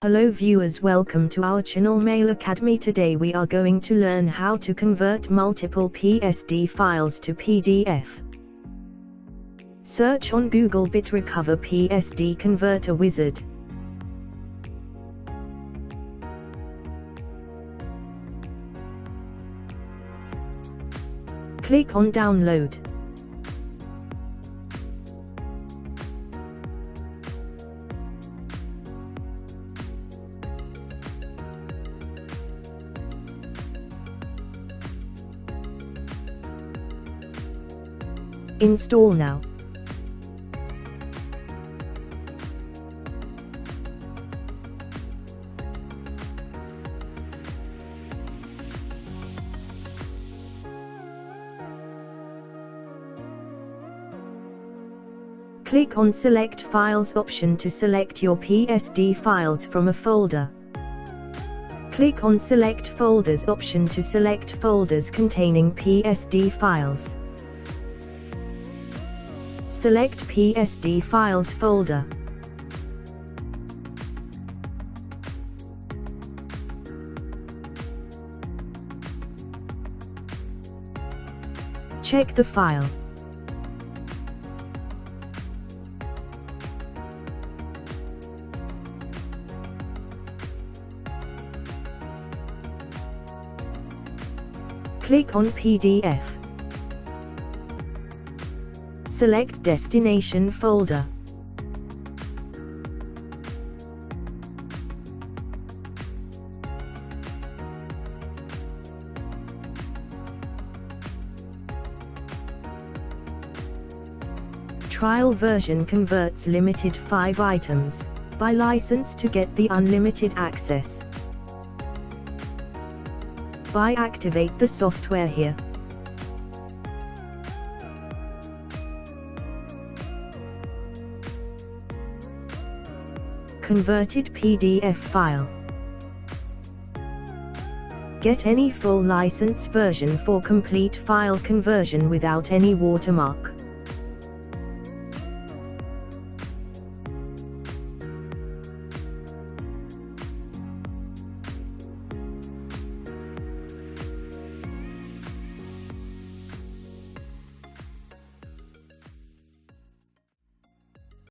Hello viewers, welcome to our channel Mail Academy. Today we are going to learn how to convert multiple PSD files to PDF. Search on Google BitRecover PSD Converter Wizard. Click on Download. Install now. Click on Select Files option to select your PSD files from a folder. Click on Select Folders option to select folders containing PSD files. Select PSD Files folder. Check the file. Click on PDF. Select Destination folder. Trial version converts limited 5 items. Buy license to get the unlimited access. Buy activate the software here. Converted PDF file. Get any full license version for complete file conversion without any watermark.